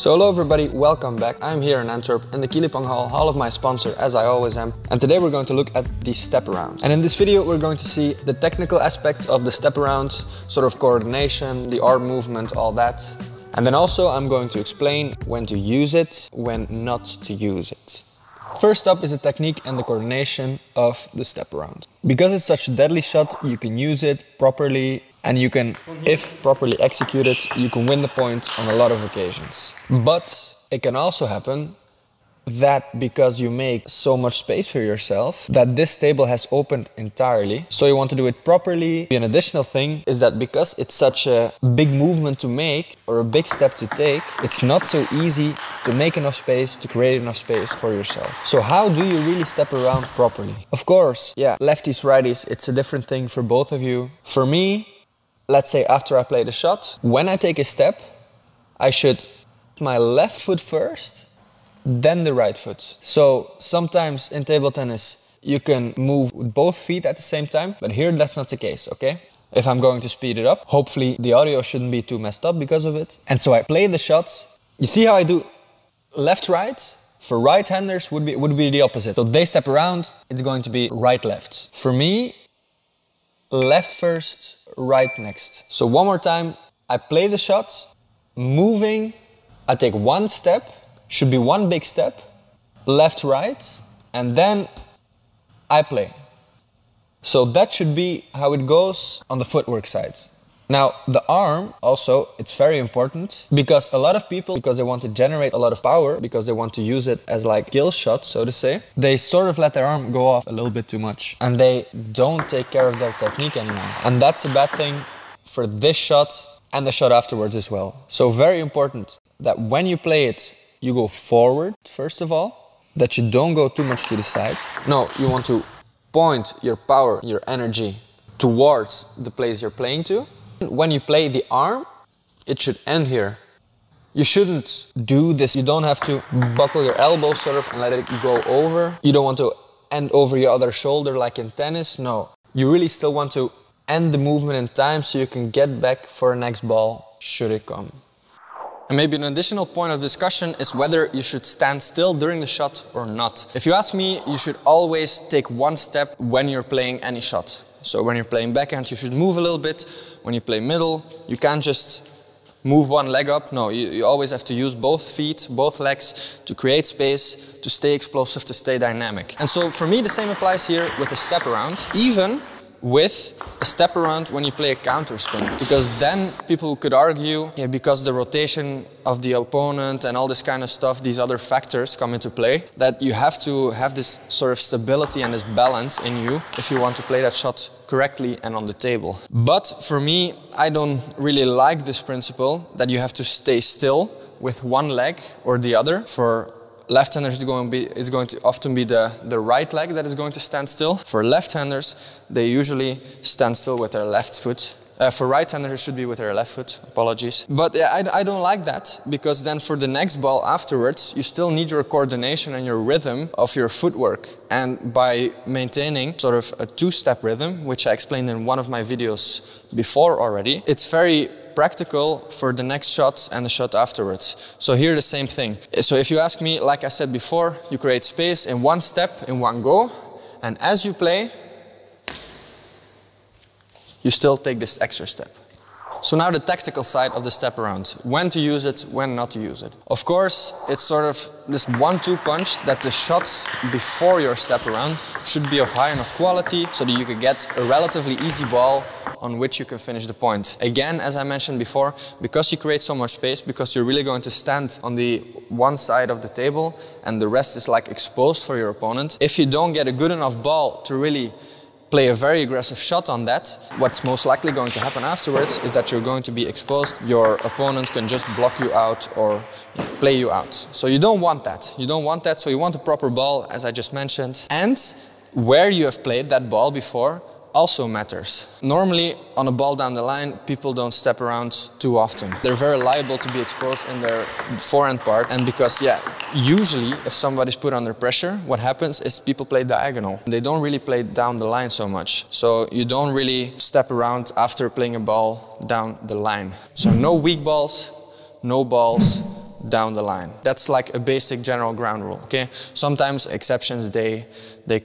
So hello everybody, welcome back. I'm here in Antwerp in the Kilipong Hall of my sponsor, as I always am. And today we're going to look at the step around. And in this video we're going to see the technical aspects of the step around, sort of coordination, the arm movement, all that. And then also I'm going to explain when to use it, when not to use it. First up is the technique and the coordination of the step around. Because it's such a deadly shot, you can use it properly and you can, if properly executed, you can win the point on a lot of occasions. But it can also happen that because you make so much space for yourself, that this table has opened entirely. So you want to do it properly. An additional thing is that because it's such a big movement to make or a big step to take, it's not so easy to make enough space, to create enough space for yourself. So how do you really step around properly? Of course, yeah, lefties, righties, it's a different thing for both of you. For me, let's say after I play the shot, when I take a step, I should put my left foot first, then the right foot. So sometimes in table tennis, you can move with both feet at the same time, but here that's not the case, okay? If I'm going to speed it up, hopefully the audio shouldn't be too messed up because of it. And so I play the shots. You see how I do left-right? For right-handers would be the opposite. So they step around, it's going to be right-left. For me, left first, right next. So one more time, I play the shot, moving, I take one step, should be one big step, left, right, and then I play. So that should be how it goes on the footwork side. Now, the arm also, it's very important because a lot of people, because they want to generate a lot of power, because they want to use it as like kill shot, so to say, they sort of let their arm go off a little bit too much and they don't take care of their technique anymore. And that's a bad thing for this shot and the shot afterwards as well. So very important that when you play it, you go forward, first of all, that you don't go too much to the side. No, you want to point your power, your energy towards the place you're playing to. When you play the arm, it should end here. You shouldn't do this. You don't have to buckle your elbow sort of and let it go over. You don't want to end over your other shoulder like in tennis. No, you really still want to end the movement in time so you can get back for a next ball should it come. And maybe an additional point of discussion is whether you should stand still during the shot or not. If you ask me, you should always take one step when you're playing any shot. So when you're playing backhand, you should move a little bit. When you play middle, you can't just move one leg up. No, you always have to use both feet, both legs to create space, to stay explosive, to stay dynamic. And so for me, the same applies here with the step around. Even with a step around when you play a counter spin, because then people could argue, yeah, because the rotation of the opponent and all this kind of stuff, these other factors come into play, that you have to have this sort of stability and this balance in you if you want to play that shot correctly and on the table. But for me, I don't really like this principle that you have to stay still with one leg or the other. For left-handers, it's going to often be the right leg that is going to stand still. For left-handers, they usually stand still with their left foot. For right-handers, it should be with their left foot, apologies. But yeah, I don't like that, because then for the next ball afterwards, you still need your coordination and your rhythm of your footwork. And by maintaining sort of a two-step rhythm, which I explained in one of my videos before already, it's very practical for the next shot and the shot afterwards. So here the same thing. So if you ask me, like I said before, you create space in one step, in one go, and as you play, you still take this extra step. So now the tactical side of the step around. When to use it, when not to use it. Of course, it's sort of this 1-2 punch that the shots before your step around should be of high enough quality so that you could get a relatively easy ball on which you can finish the point. Again, as I mentioned before, because you create so much space, because you're really going to stand on the one side of the table and the rest is like exposed for your opponent, if you don't get a good enough ball to really play a very aggressive shot on that, what's most likely going to happen afterwards is that you're going to be exposed. Your opponent can just block you out or play you out. So you don't want that. You don't want that, so you want a proper ball, as I just mentioned. And where you have played that ball before also matters. Normally, on a ball down the line, people don't step around too often. They're very liable to be exposed in their forehand part, and because, yeah, usually if somebody's put under pressure, what happens is people play diagonal. They don't really play down the line so much. So you don't really step around after playing a ball down the line. So no weak balls, no balls, down the line. That's like a basic general ground rule, okay? Sometimes exceptions, they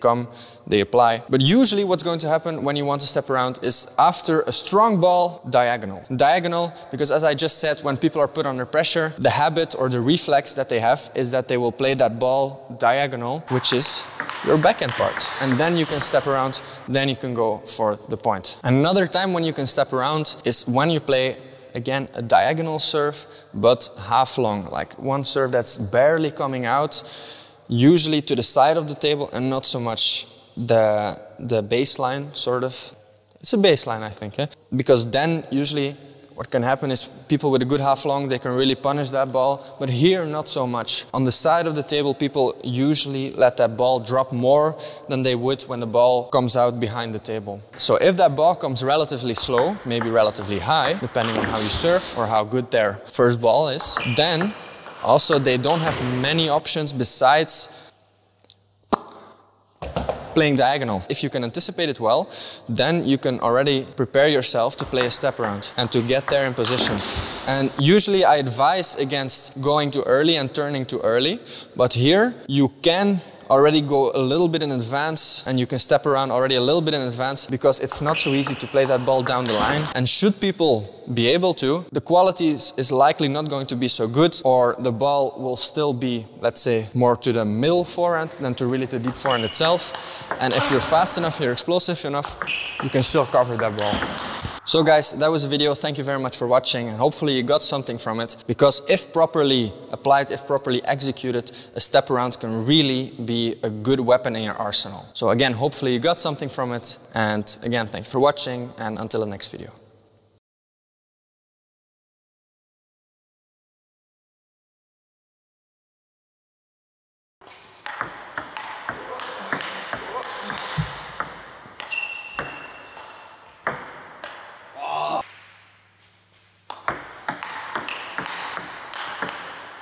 come, they apply. But usually what's going to happen when you want to step around is after a strong ball, diagonal. Diagonal, because as I just said, when people are put under pressure, the habit or the reflex that they have is that they will play that ball diagonal, which is your backhand part. And then you can step around, then you can go for the point. Another time when you can step around is when you play, again, a diagonal serve, but half long, like one serve that's barely coming out, usually to the side of the table and not so much the baseline, sort of. It's a baseline, I think, eh? Because then usually what can happen is people with a good half long, they can really punish that ball, but here not so much. On the side of the table, people usually let that ball drop more than they would when the ball comes out behind the table. So if that ball comes relatively slow, maybe relatively high, depending on how you serve or how good their first ball is, then also they don't have many options besides playing diagonal. If you can anticipate it well, then you can already prepare yourself to play a step around and to get there in position. And usually I advise against going too early and turning too early, but here you can already go a little bit in advance and you can step around already a little bit in advance, because it's not so easy to play that ball down the line. And should people be able to, the quality is likely not going to be so good, or the ball will still be, let's say, more to the middle forehand than to really the deep forehand itself. And if you're fast enough, you're explosive enough, you can still cover that ball. So guys, that was the video. Thank you very much for watching, and hopefully you got something from it, because if properly applied, if properly executed, a step around can really be a good weapon in your arsenal. So again, hopefully you got something from it, and again, thanks for watching, and until the next video.